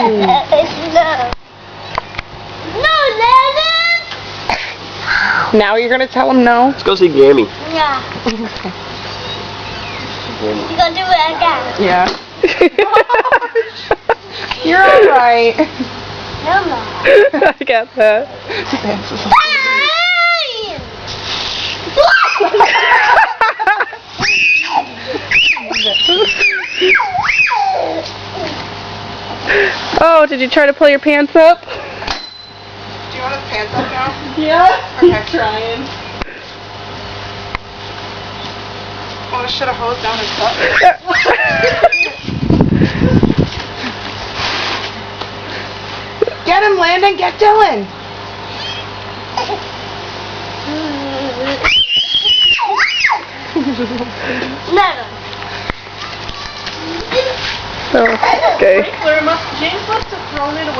No, Landon! Now you're gonna tell him no? Let's go see Gammy. Yeah. You gonna do it again? Yeah. You're alright. No, no. I got that. Oh, did you try to pull your pants up? Do you want his pants up now? Yeah. Okay. Trying. Oh, I should have hosed down his butt. Get him, Landon. Get Dylan. Never. Oh, okay. James must have thrown it away.